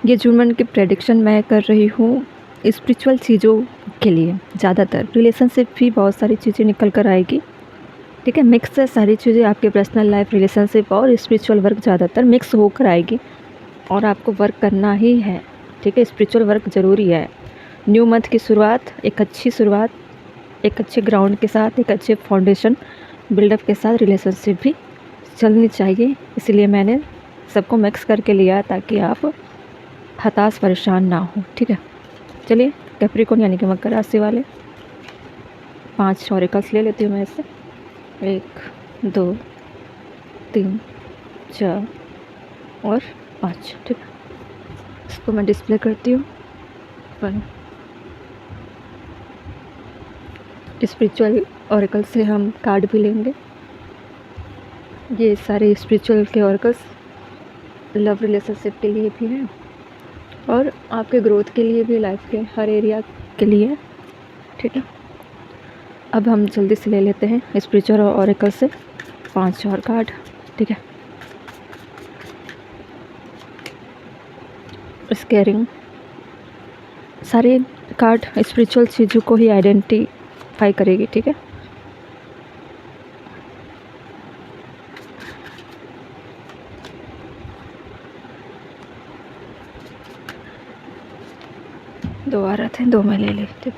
ये June month की prediction मैं कर रही हूँ स्पिरिचुअल चीज़ों के लिए। ज़्यादातर रिलेशनशिप भी बहुत सारी चीज़ें निकल कर आएगी, ठीक है। मिक्स है सारी चीज़ें, आपके पर्सनल लाइफ, रिलेशनशिप और स्पिरिचुअल वर्क ज़्यादातर मिक्स होकर आएगी और आपको वर्क करना ही है, ठीक है। स्पिरिचुअल वर्क ज़रूरी है। न्यू मंथ की शुरुआत, एक अच्छी शुरुआत, एक अच्छे ग्राउंड के साथ, एक अच्छे फाउंडेशन बिल्डअप के साथ रिलेशनशिप भी चलनी चाहिए। इसलिए मैंने सबको मिक्स करके लिया ताकि आप हताश परेशान ना हो, ठीक है। चलिए कैप्रिकॉर्न यानी कि मकर राशि वाले 5 ऑरेकल्स ले लेती हूँ मैं इससे। 1 2 3 4 और 5, ठीक है। इसको मैं डिस्प्ले करती हूँ। स्पिरिचुअल ऑरेकल से हम कार्ड भी लेंगे। ये सारे स्पिरिचुअल के ऑरेकल्स लव रिलेशनशिप के लिए भी हैं और आपके ग्रोथ के लिए भी, लाइफ के हर एरिया के लिए, ठीक है। अब हम जल्दी से ले लेते हैं स्पिरिचुअल ऑरेकल से 5 और कार्ड, ठीक है। स्केयरिंग, सारे कार्ड स्पिरिचुअल चीज़ों को ही आइडेंटिफाई करेगी, ठीक है। दो आ रहे थे, 2 में ले ली, ठीक।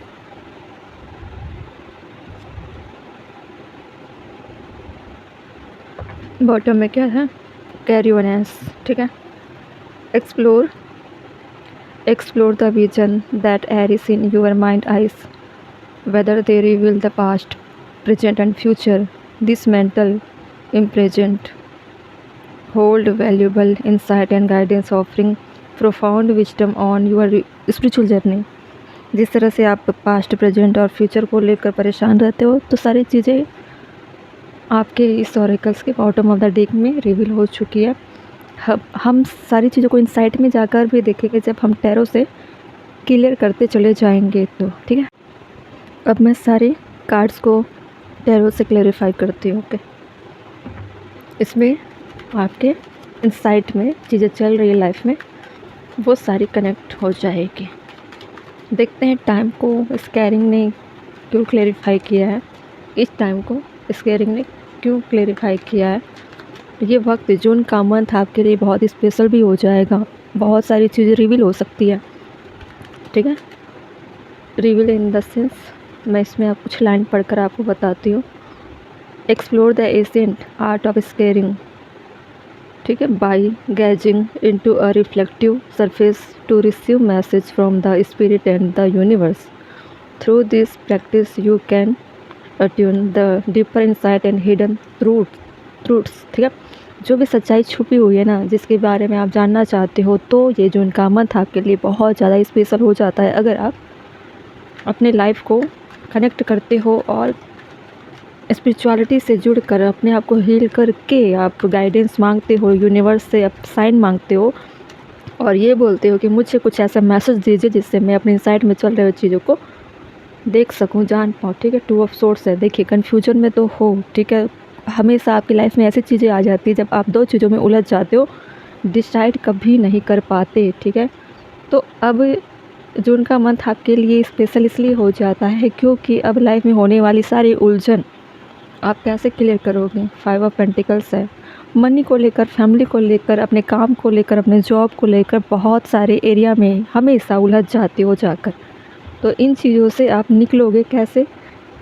बॉटम में क्या है? कैरियोनेस, ठीक है। Explore the vision that arise in your mind eyes, whether they reveal the past, present and future. This mental imprint hold valuable insight and guidance, offering profound wisdom on your spiritual journey. जिस तरह से आप past, present और future को लेकर परेशान रहते हो, तो सारी चीज़ें आपके इस ऑरेकल्स के बॉटम ऑफ द डेक में रिवील हो चुकी है। हम सारी चीज़ों को इंसाइट में जाकर भी देखेंगे जब हम टैरो से क्लियर करते चले जाएंगे, तो ठीक है। अब मैं सारे कार्ड्स को टैरो से क्लैरिफाई करती हूँ, ओके। इसमें आपके इंसाइट में चीज़ें चल रही है लाइफ में, वो सारी कनेक्ट हो जाएगी। देखते हैं टाइम को स्केयरिंग ने क्यों क्लैरिफाई किया है, इस टाइम को स्केयरिंग ने क्यों क्लैरिफाई किया है। ये वक्त, जून का मंथ आपके लिए बहुत स्पेशल भी हो जाएगा, बहुत सारी चीज़ें रिवील हो सकती है, ठीक है। रिवील इन द सेंस, मैं इसमें आप कुछ लाइन पढ़कर आपको बताती हूँ। Explore the ancient art of scrying, ठीक है, by gazing into a reflective surface to receive message from the spirit and the universe. Through this practice you can attune the deeper insight and hidden truths, ठीक है। जो भी सच्चाई छुपी हुई है ना, जिसके बारे में आप जानना चाहते हो, तो ये जून का मंथ आपके लिए बहुत ज़्यादा स्पेशल हो जाता है अगर आप अपने लाइफ को कनेक्ट करते हो और स्पिरिचुअलिटी से जुड़कर अपने आप को हील करके आप गाइडेंस मांगते हो, यूनिवर्स से आप साइन मांगते हो और ये बोलते हो कि मुझे कुछ ऐसा मैसेज दीजिए जिससे मैं अपने इनसाइट में चल रही चीज़ों को देख सकूं, जान पाऊँ, ठीक है। 2 ऑफ सोर्स है। देखिए कन्फ्यूजन में तो हो, ठीक है। हमेशा आपकी लाइफ में ऐसी चीज़ें आ जाती है जब आप 2 चीज़ों में उलझ जाते हो, डिसाइड कभी नहीं कर पाते, ठीक है। तो अब जून का मंथ आपके लिए स्पेशल इसलिए हो जाता है क्योंकि अब लाइफ में होने वाली सारी उलझन आप कैसे क्लियर करोगे। 5 ऑफ पेंटिकल्स है। मनी को लेकर, फैमिली को लेकर, अपने काम को लेकर, अपने जॉब को लेकर बहुत सारे एरिया में हमेशा उलझ जाते हो जाकर। तो इन चीज़ों से आप निकलोगे कैसे?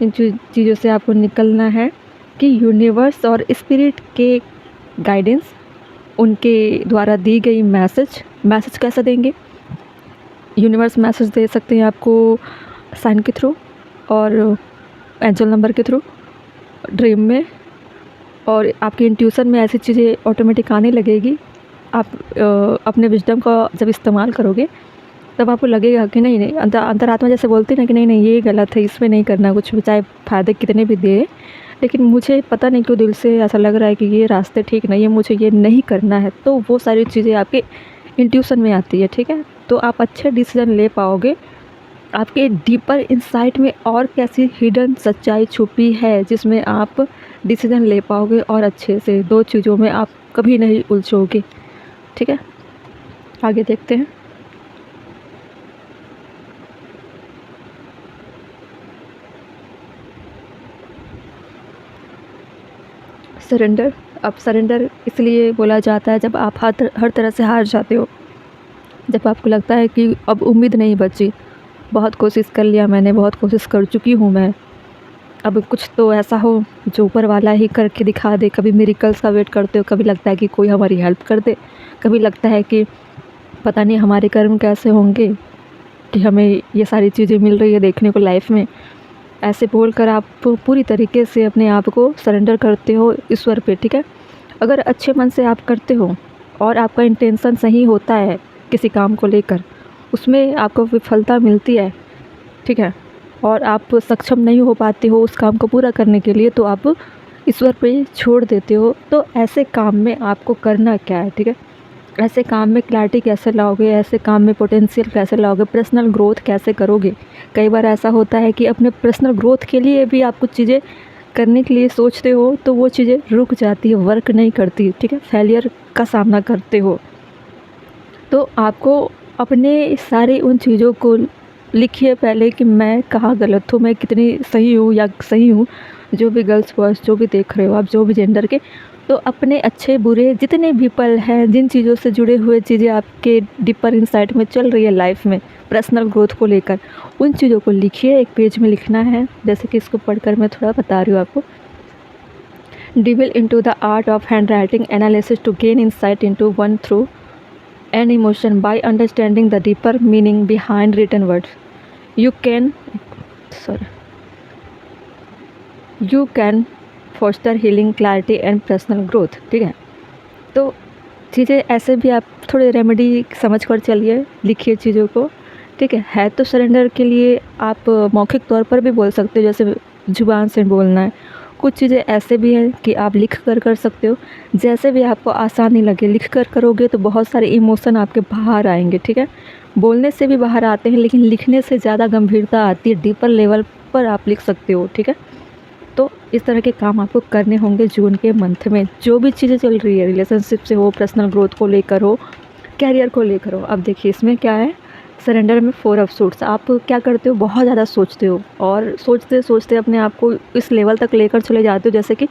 इन चीज़ों से आपको निकलना है कि यूनिवर्स और स्पिरिट के गाइडेंस, उनके द्वारा दी गई मैसेज कैसा देंगे। यूनिवर्स मैसेज दे सकते हैं आपको साइन के थ्रू और एंजल नंबर के थ्रू, ड्रीम में, और आपकी इंट्यूशन में ऐसी चीज़ें ऑटोमेटिक आने लगेगी। आप अपने विजडम का जब इस्तेमाल करोगे तब आपको लगेगा कि नहीं अंतरात्मा जैसे बोलती है ना कि नहीं ये गलत है, इसमें नहीं करना कुछ भी, चाहे फ़ायदे कितने भी दिए, लेकिन मुझे पता नहीं क्यों दिल से ऐसा लग रहा है कि ये रास्ते ठीक नहीं है, मुझे ये नहीं करना है। तो वो सारी चीज़ें आपके इंट्यूशन में आती है, ठीक है। तो आप अच्छे डिसीजन ले पाओगे। आपके डीपर इंसाइट में और कैसी हिडन सच्चाई छुपी है जिसमें आप डिसीजन ले पाओगे और अच्छे से 2 चीज़ों में आप कभी नहीं उलझोगे, ठीक है। आगे देखते हैं सरेंडर। अब सरेंडर इसलिए बोला जाता है जब आप हर तरह से हार जाते हो, जब आपको लगता है कि अब उम्मीद नहीं बची, बहुत कोशिश कर लिया मैंने, बहुत कोशिश कर चुकी हूँ मैं, अब कुछ तो ऐसा हो जो ऊपर वाला ही करके दिखा दे। कभी मिरेकल्स का वेट करते हो, कभी लगता है कि कोई हमारी हेल्प कर दे, कभी लगता है कि पता नहीं हमारे कर्म कैसे होंगे कि हमें ये सारी चीज़ें मिल रही है देखने को लाइफ में। ऐसे बोलकर आप पूरी तरीके से अपने आप को सरेंडर करते हो ईश्वर पे, ठीक है। अगर अच्छे मन से आप करते हो और आपका इंटेंशन सही होता है किसी काम को लेकर, उसमें आपको विफलता मिलती है, ठीक है, और आप सक्षम नहीं हो पाते हो उस काम को पूरा करने के लिए, तो आप ईश्वर पे छोड़ देते हो। तो ऐसे काम में आपको करना क्या है, ठीक है। ऐसे काम में क्लैरिटी कैसे लाओगे, ऐसे काम में पोटेंशियल कैसे लाओगे, पर्सनल ग्रोथ कैसे करोगे। कई बार ऐसा होता है कि अपने पर्सनल ग्रोथ के लिए भी आप कुछ चीज़ें करने के लिए सोचते हो तो वो चीज़ें रुक जाती है, वर्क नहीं करती, ठीक है, फेलियर का सामना करते हो। तो आपको अपने सारी उन चीज़ों को लिखिए पहले कि मैं कहाँ गलत हूँ, मैं कितनी सही हूँ या सही हूँ। जो भी गर्ल्स बॉयज़ जो भी देख रहे हो आप, जो भी जेंडर के, तो अपने अच्छे बुरे जितने भी पल हैं, जिन चीज़ों से जुड़े हुए चीज़ें आपके डीपर इनसाइट में चल रही है लाइफ में पर्सनल ग्रोथ को लेकर, उन चीज़ों को लिखिए। एक पेज में लिखना है, जैसे कि इसको पढ़कर मैं थोड़ा बता रही हूँ आपको। Delve into the art of handwriting analysis to gain insight into one through an emotion by understanding the deeper meaning behind written words. You can sorry you can foster healing, clarity and personal growth, ठीक है। तो चीज़ें ऐसे भी आप थोड़े remedy समझ कर चलिए, लिखिए चीज़ों को, ठीक है तो सरेंडर के लिए आप मौखिक तौर पर भी बोल सकते हो, जैसे ज़ुबान से बोलना है। कुछ चीज़ें ऐसे भी हैं कि आप लिख कर सकते हो, जैसे भी आपको आसानी लगे लिख कर करोगे तो बहुत सारे इमोशन आपके बाहर आएंगे, ठीक है। बोलने से भी बाहर आते हैं, लेकिन लिखने से ज़्यादा गंभीरता आती है, डीपर लेवल पर आप लिख सकते हो, ठीक है। तो इस तरह के काम आपको करने होंगे जून के मंथ में। जो भी चीज़ें चल रही है, रिलेशनशिप से हो, पर्सनल ग्रोथ को लेकर हो, कैरियर को लेकर हो। अब देखिए इसमें क्या है, सरेंडर में 4 ऑफ सूट्स। आप क्या करते हो, बहुत ज़्यादा सोचते हो और सोचते सोचते अपने आप को इस लेवल तक लेकर चले जाते हो जैसे कि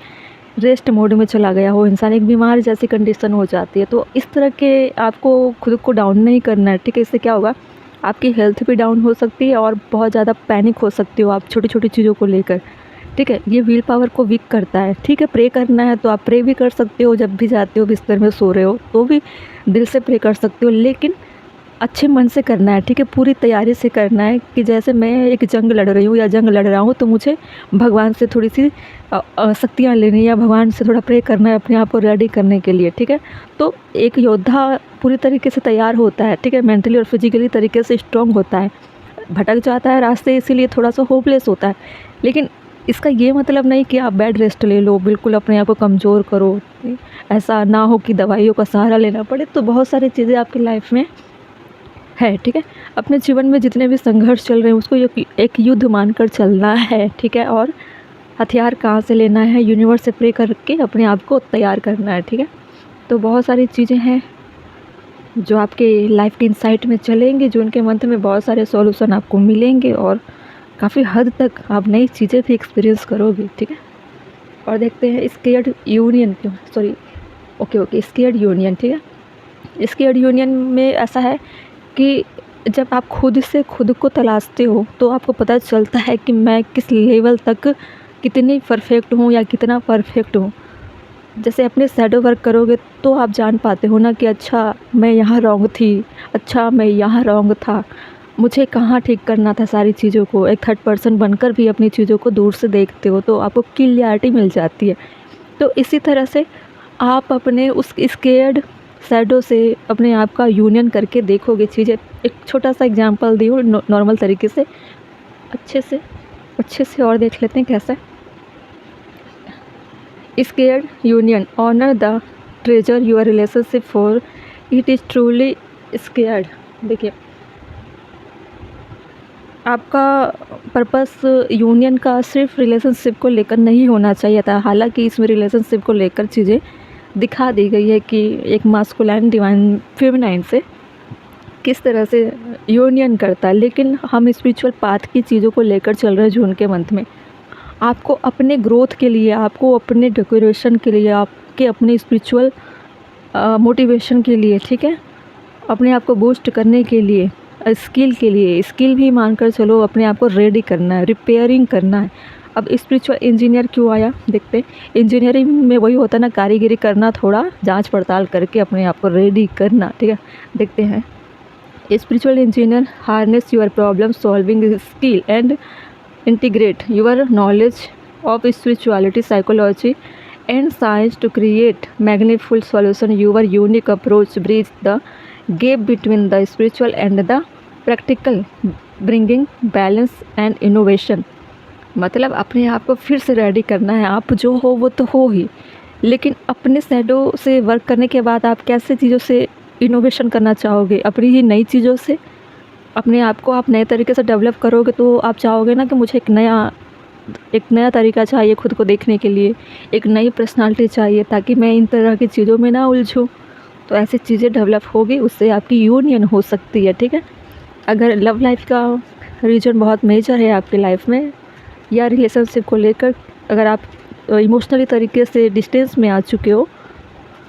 रेस्ट मोड में चला गया हो इंसान, एक बीमार जैसी कंडीशन हो जाती है। तो इस तरह के आपको खुद को डाउन नहीं करना है, ठीक है। इससे क्या होगा, आपकी हेल्थ भी डाउन हो सकती है और बहुत ज़्यादा पैनिक हो सकते हो आप छोटी छोटी चीज़ों को लेकर, ठीक है। ये व्हील पावर को वीक करता है, ठीक है। प्रे करना है तो आप प्रे भी कर सकते हो, जब भी जाते हो बिस्तर में सो रहे हो तो भी दिल से प्रे कर सकते हो, लेकिन अच्छे मन से करना है, ठीक है। पूरी तैयारी से करना है कि जैसे मैं एक जंग लड़ रही हूँ या जंग लड़ रहा हूँ तो मुझे भगवान से थोड़ी सी शक्तियाँ लेनी या भगवान से थोड़ा प्रे करना है अपने आप को रेडी करने के लिए, ठीक है। तो एक योद्धा पूरी तरीके से तैयार होता है, ठीक है, मेंटली और फिजिकली तरीके से स्ट्रॉन्ग होता है। भटक जाता है रास्ते, इसीलिए थोड़ा सा होपलेस होता है, लेकिन इसका ये मतलब नहीं कि आप बेड रेस्ट ले लो, बिल्कुल अपने आप को कमज़ोर करो। ऐसा ना हो कि दवाइयों का सहारा लेना पड़े। तो बहुत सारी चीज़ें आपकी लाइफ में है, ठीक है। अपने जीवन में जितने भी संघर्ष चल रहे हैं उसको एक युद्ध मानकर चलना है, ठीक है। और हथियार कहाँ से लेना है, यूनिवर्स से प्रे करके अपने आप को तैयार करना है, ठीक है। तो बहुत सारी चीज़ें हैं जो आपके लाइफ के इंसाइट में चलेंगे, जून के मंथ में बहुत सारे सॉल्यूशन आपको मिलेंगे और काफ़ी हद तक आप नई चीज़ें भी एक्सपीरियंस करोगे, ठीक है। और देखते हैं scared union, okay scared union, ठीक है। स्केयर्ड यूनियन में ऐसा है कि जब आप खुद से खुद को तलाशते हो तो आपको पता चलता है कि मैं किस लेवल तक कितनी परफेक्ट हूँ या कितना परफेक्ट हूँ। जैसे अपने शैडो वर्क करोगे तो आप जान पाते हो ना कि अच्छा मैं यहाँ रॉन्ग थी, अच्छा मैं यहाँ रॉन्ग था, मुझे कहाँ ठीक करना था सारी चीज़ों को। एक थर्ड पर्सन बनकर भी अपनी चीज़ों को दूर से देखते हो तो आपको क्लियरिटी मिल जाती है। तो इसी तरह से आप अपने उस स्केयर्ड शैडो से अपने आप का यूनियन करके देखोगे चीज़ें। एक छोटा सा एग्जांपल दी हूँ नॉर्मल तरीके से, अच्छे से और देख लेते हैं कैसे। Sacred union, honour the treasure your relationship for it is truly sacred. देखिए आपका पर्पस यूनियन का सिर्फ रिलेशनशिप को लेकर नहीं होना चाहिए था। हालांकि इसमें रिलेशनशिप को लेकर चीज़ें दिखा दी गई है कि एक मास्कुलाइन डिवाइन फेमिनाइन से किस तरह से यूनियन करता है, लेकिन हम स्पिरिचुअल पाथ की चीज़ों को लेकर चल रहे हैं जून के मंथ में। आपको अपने ग्रोथ के लिए, आपको अपने डेकोरेशन के लिए, आपके अपने स्पिरिचुअल मोटिवेशन के लिए, ठीक है, अपने आप को बूस्ट करने के लिए, स्किल के लिए, स्किल भी मानकर चलो, अपने आप को रेडी करना है, रिपेयरिंग करना है। अब स्पिरिचुअल इंजीनियर क्यों आया, देखते हैं। इंजीनियरिंग में वही होता है ना, कारीगरी करना, थोड़ा जांच पड़ताल करके अपने आप को रेडी करना, ठीक है। देखते हैं। Spiritual engineer harness your problem solving skill and integrate your knowledge of spirituality, psychology and science to create magnificent solution. Your unique approach bridge the gap between the spiritual and the practical, bringing balance and innovation. मतलब अपने आप को फिर से ready करना है। आप जो हो वो तो हो ही, लेकिन अपने शैडो से वर्क करने के बाद आप कैसे चीज़ों से इनोवेशन करना चाहोगे, अपनी ही नई चीज़ों से। अपने आप को आप नए तरीके से डेवलप करोगे तो आप चाहोगे ना कि मुझे एक नया तरीका चाहिए खुद को देखने के लिए, एक नई पर्सनालिटी चाहिए, ताकि मैं इन तरह की चीज़ों में ना उलझूँ। तो ऐसी चीज़ें डेवलप होगी, उससे आपकी यूनियन हो सकती है, ठीक है। अगर लव लाइफ का रीजन बहुत मेजर है आपकी लाइफ में, या रिलेशनशिप को लेकर अगर आप इमोशनली तरीके से डिस्टेंस में आ चुके हो,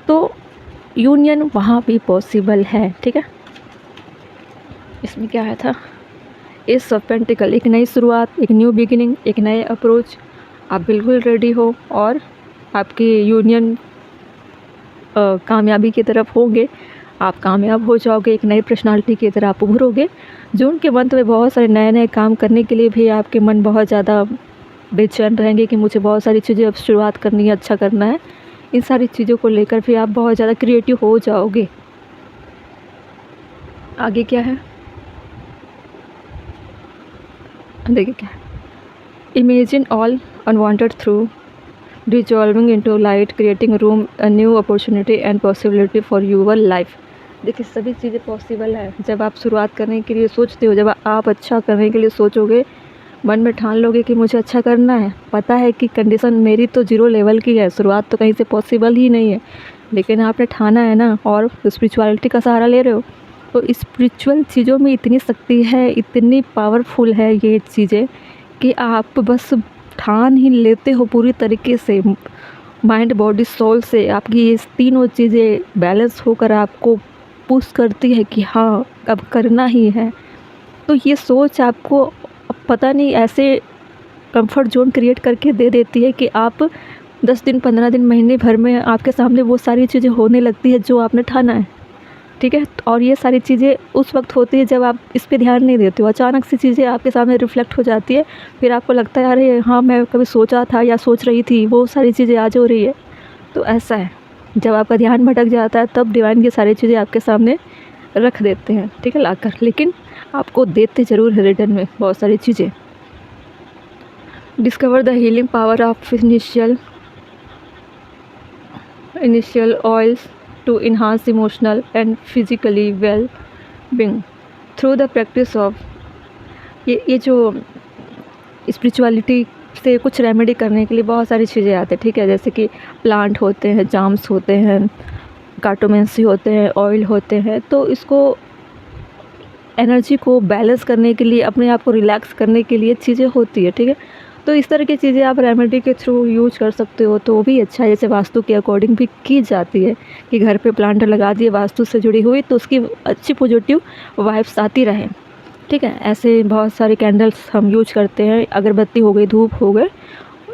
तो यूनियन वहाँ भी पॉसिबल है, ठीक है। इसमें क्या आया था, एस ऑफ पेंटिकल, एक नई शुरुआत, एक न्यू बिगिनिंग, एक नए अप्रोच। आप बिल्कुल रेडी हो और आपकी यूनियन कामयाबी की तरफ होंगे, आप कामयाब हो जाओगे, एक नई पर्सनालिटी की तरह आप उभरोगे। जून के मंथ में बहुत सारे नए नए काम करने के लिए भी आपके मन बहुत ज़्यादा बेचैन रहेंगे कि मुझे बहुत सारी चीज़ें अब शुरुआत करनी है, अच्छा करना है। इन सारी चीज़ों को लेकर फिर आप बहुत ज़्यादा क्रिएटिव हो जाओगे। आगे क्या है, देखिए क्या है, imagine all unwanted through dissolving into light, creating room a new opportunity and possibility for your life. देखिए सभी चीज़ें पॉसिबल है जब आप शुरुआत करने के लिए सोचते हो, जब आप अच्छा करने के लिए सोचोगे, मन में ठान लोगे कि मुझे अच्छा करना है। पता है कि कंडीशन मेरी तो 0 लेवल की है, शुरुआत तो कहीं से पॉसिबल ही नहीं है, लेकिन आपने ठाना है ना, और स्पिरिचुअलिटी का सहारा ले रहे हो। तो स्पिरिचुअल चीज़ों में इतनी शक्ति है, इतनी पावरफुल है ये चीज़ें कि आप बस ठान ही लेते हो पूरी तरीके से, माइंड बॉडी सोल से। आपकी ये तीनों चीज़ें बैलेंस होकर आपको पुश करती है कि हाँ अब करना ही है। तो ये सोच आपको पता नहीं ऐसे कंफर्ट जोन क्रिएट करके दे देती है कि आप 10 दिन, 15 दिन, महीने भर में आपके सामने वो सारी चीज़ें होने लगती है जो आपने ठाना है, ठीक है। और ये सारी चीज़ें उस वक्त होती है जब आप इस पे ध्यान नहीं देते हो। अचानक से चीज़ें आपके सामने रिफ्लेक्ट हो जाती है, फिर आपको लगता है अरे हाँ मैं कभी सोचा था या सोच रही थी, वो सारी चीज़ें आज हो रही है। तो ऐसा है, जब आपका ध्यान भटक जाता है तब डिवाइन ये सारी चीज़ें आपके सामने रख देते हैं, ठीक है, लाकर। लेकिन आपको देते ज़रूर है रिटर्न में बहुत सारी चीज़ें। Discover the healing power of initial oils to enhance emotional and physically well-being through the practice of ये जो स्पिरिचुअलिटी से कुछ रेमेडी करने के लिए बहुत सारी चीज़ें आती हैं, ठीक है। जैसे कि प्लांट होते हैं, जाम्स होते हैं, कार्टोमेंसी होते हैं, ऑयल होते हैं। तो इसको एनर्जी को बैलेंस करने के लिए, अपने आप को रिलैक्स करने के लिए चीज़ें होती है, ठीक है। तो इस तरह की चीज़ें आप रेमेडी के थ्रू यूज कर सकते हो, तो वो भी अच्छा है। जैसे वास्तु के अकॉर्डिंग भी की जाती है कि घर पे प्लांट लगा दिए वास्तु से जुड़ी हुई, तो उसकी अच्छी पॉजिटिव वाइब्स आती रहे, ठीक है। ऐसे बहुत सारे कैंडल्स हम यूज करते हैं, अगरबत्ती हो गई, धूप हो गए,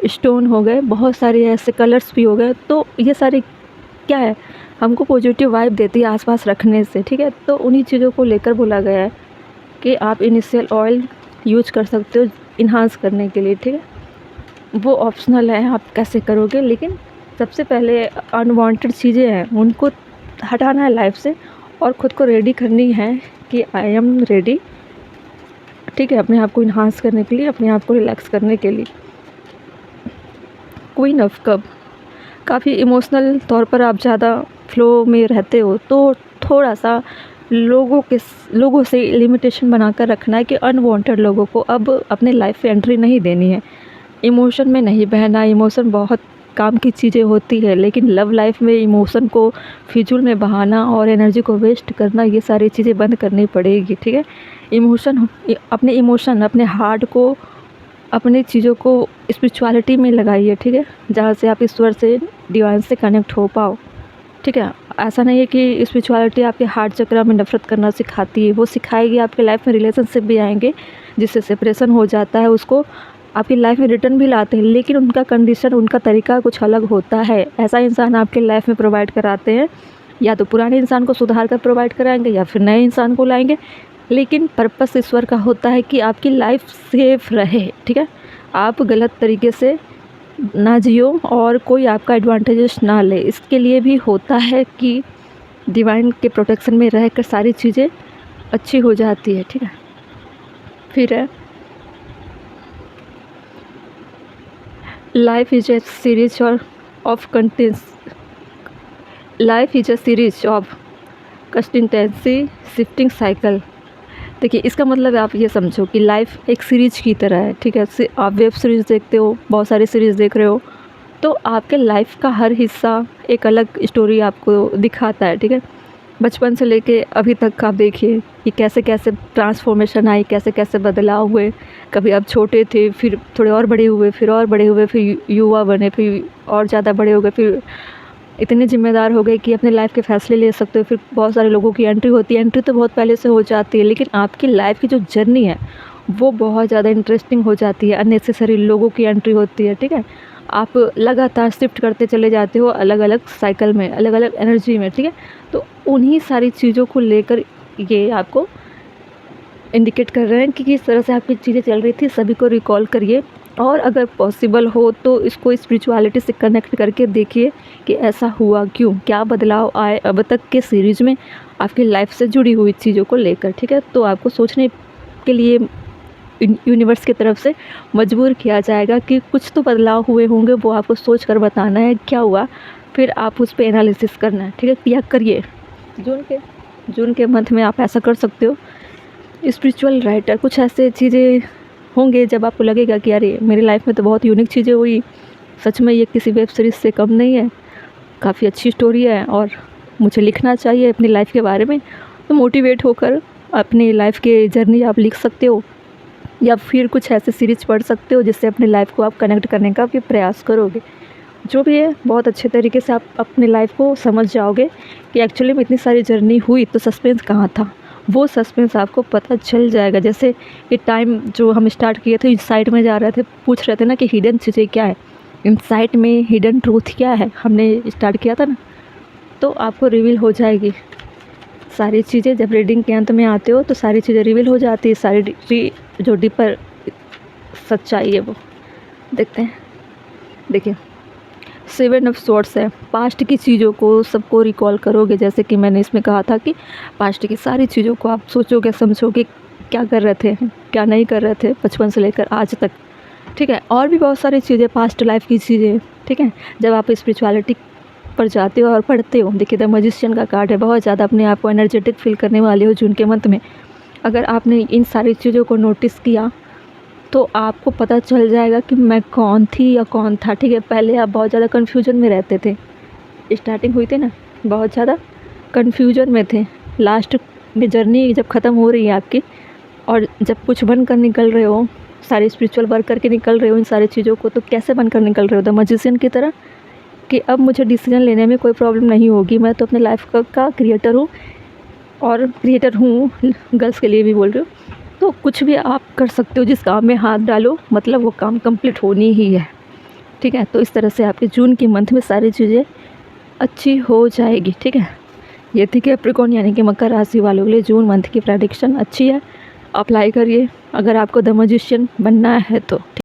स्टोन हो गए, बहुत सारे ऐसे कलर्स भी हो गए। तो ये सारे क्या है, हमको पॉजिटिव वाइब देती है आसपास रखने से, ठीक है। तो उन्हीं चीज़ों को लेकर बोला गया है कि आप इनिशियल ऑयल यूज कर सकते हो इन्हांस करने के लिए, ठीक है। वो ऑप्शनल है आप कैसे करोगे, लेकिन सबसे पहले अनवांटेड चीज़ें हैं उनको हटाना है लाइफ से, और ख़ुद को रेडी करनी है कि आई एम रेडी, ठीक है, अपने आप को इन्हांस करने के लिए, अपने आप को रिलैक्स करने के लिए। क्वीन ऑफ कप, काफ़ी इमोशनल तौर पर आप ज़्यादा फ्लो में रहते हो, तो थोड़ा सा लोगों से लिमिटेशन बनाकर रखना है कि अनवांटेड लोगों को अब अपने लाइफ में एंट्री नहीं देनी है। इमोशन में नहीं बहना, इमोशन बहुत काम की चीज़ें होती है, लेकिन लव लाइफ में इमोशन को फिजूल में बहाना और एनर्जी को वेस्ट करना, ये सारी चीज़ें बंद करनी पड़ेगी, ठीक है। अपने इमोशन, अपने हार्ट को अपनी चीज़ों को स्पिरिचुअलिटी में लगाइए, ठीक है, जहाँ से आप ईश्वर से, डिवाइन से कनेक्ट हो पाओ, ठीक है। ऐसा नहीं है कि स्पिरिचुअलिटी आपके हार्ट चक्र में नफ़रत करना सिखाती है, वो सिखाएगी, आपके लाइफ में रिलेशनशिप भी आएंगे जिससे सेपरेशन हो जाता है, उसको आपकी लाइफ में रिटर्न भी लाते हैं, लेकिन उनका कंडीशन, उनका तरीका कुछ अलग होता है। ऐसा इंसान आपके लाइफ में प्रोवाइड कराते हैं, या तो पुराने इंसान को सुधार कर प्रोवाइड कराएंगे या फिर नए इंसान को लाएंगे, लेकिन पर्पस ईश्वर का होता है कि आपकी लाइफ सेफ रहे, ठीक है, आप गलत तरीके से ना जियो और कोई आपका एडवांटेजेस ना ले। इसके लिए भी होता है कि डिवाइन के प्रोटेक्शन में रहकर सारी चीज़ें अच्छी हो जाती है, ठीक है। फिर है life is a series of contains life is a series of consistency shifting cycle. देखिए, इसका मतलब आप ये समझो कि लाइफ एक सीरीज की तरह है, ठीक है। आप वेब सीरीज़ देखते हो, बहुत सारी सीरीज़ देख रहे हो, तो आपके लाइफ का हर हिस्सा एक अलग स्टोरी आपको दिखाता है, ठीक है। बचपन से लेके अभी तक आप देखिए कि कैसे कैसे ट्रांसफॉर्मेशन आई, कैसे कैसे बदलाव हुए। कभी आप छोटे थे, फिर थोड़े और बड़े हुए, फिर और बड़े हुए, फिर युवा बने, फिर और ज़्यादा बड़े हो गए, फिर इतने ज़िम्मेदार हो गए कि अपने लाइफ के फ़ैसले ले सकते हो। फिर बहुत सारे लोगों की एंट्री होती है, एंट्री तो बहुत पहले से हो जाती है, लेकिन आपकी लाइफ की जो जर्नी है वो बहुत ज़्यादा इंटरेस्टिंग हो जाती है। अननेसेसरी लोगों की एंट्री होती है, ठीक है। आप लगातार शिफ्ट करते चले जाते हो अलग अलग साइकिल में, अलग अलग एनर्जी में, ठीक है। तो उन्हीं सारी चीज़ों को लेकर ये आपको इंडिकेट कर रहे हैं कि किस तरह से आपकी चीज़ें चल रही थी, सभी को रिकॉल करिए, और अगर पॉसिबल हो तो इसको स्पिरिचुअलिटी से कनेक्ट करके देखिए कि ऐसा हुआ क्यों, क्या बदलाव आए अब तक के सीरीज़ में आपकी लाइफ से जुड़ी हुई चीज़ों को लेकर, ठीक है। तो आपको सोचने के लिए यूनिवर्स की तरफ से मजबूर किया जाएगा कि कुछ तो बदलाव हुए होंगे, वो आपको सोच कर बताना है क्या हुआ, फिर आप उस पर एनालिसिस करना है, ठीक है। या करिए, जून के मंथ में आप ऐसा कर सकते हो। स्पिरिचुअल राइटर, कुछ ऐसे चीज़ें होंगे जब आपको लगेगा कि अरे मेरी लाइफ में तो बहुत यूनिक चीज़ें हुई, सच में ये किसी वेब सीरीज़ से कम नहीं है, काफ़ी अच्छी स्टोरी है और मुझे लिखना चाहिए अपनी लाइफ के बारे में। तो मोटिवेट होकर अपनी लाइफ के जर्नी आप लिख सकते हो, या फिर कुछ ऐसे सीरीज़ पढ़ सकते हो जिससे अपनी लाइफ को आप कनेक्ट करने का भी प्रयास करोगे। जो भी है, बहुत अच्छे तरीके से आप अपनी लाइफ को समझ जाओगे कि एक्चुअली में इतनी सारी जर्नी हुई तो सस्पेंस कहाँ था, वो सस्पेंस आपको पता चल जाएगा। जैसे ये टाइम जो हम स्टार्ट किए थे, इनसाइट में जा रहे थे, पूछ रहे थे ना कि हिडन चीज़ें क्या है, इनसाइट में हिडन ट्रूथ क्या है, हमने स्टार्ट किया था ना, तो आपको रिवील हो जाएगी सारी चीज़ें। जब रीडिंग के अंत में आते हो तो सारी चीज़ें रिवील हो जाती है, सारी जो डीपर सच्चाई है वो देखते हैं। देखिए, 7 ऑफ स्वॉर्ड्स है, पास्ट की चीज़ों को सबको रिकॉल करोगे, जैसे कि मैंने इसमें कहा था कि पास्ट की सारी चीज़ों को आप सोचोगे, समझोगे, क्या कर रहे थे, क्या नहीं कर रहे थे बचपन से लेकर आज तक, ठीक है। और भी बहुत सारी चीज़ें, पास्ट लाइफ की चीज़ें, ठीक है। जब आप स्पिरिचुअलिटी पर जाते हो और पढ़ते हो, देखिए द मैजिशियन का कार्ड है, बहुत ज़्यादा अपने आप को एनर्जेटिक फील करने वाले हो जून के मंथ में। अगर आपने इन सारी चीज़ों को नोटिस किया तो आपको पता चल जाएगा कि मैं कौन थी या कौन था, ठीक है। पहले आप बहुत ज़्यादा कन्फ्यूजन में रहते थे, स्टार्टिंग हुई थी ना, बहुत ज़्यादा कन्फ्यूजन में थे। लास्ट में जर्नी जब ख़त्म हो रही है आपकी, और जब कुछ बनकर निकल रहे हो, सारे स्पिरिचुअल वर्क करके निकल रहे हो इन सारी चीज़ों को, तो कैसे बनकर निकल रहे हो, द मैजिशियन की तरह, कि अब मुझे डिसीजन लेने में कोई प्रॉब्लम नहीं होगी, मैं तो अपने लाइफ का क्रिएटर हूँ, और क्रिएटर हूँ, गर्ल्स के लिए भी बोल रही हूँ। तो कुछ भी आप कर सकते हो, जिस काम में हाथ डालो मतलब वो काम कंप्लीट होनी ही है, ठीक है। तो इस तरह से आपके जून के मंथ में सारी चीज़ें अच्छी हो जाएगी, ठीक है। ये थी कैप्रिकॉर्न यानी कि मकर राशि वालों के लिए जून मंथ की प्रेडिक्शन अच्छी है, अप्लाई करिए अगर आपको द मैजिशियन बनना है तो।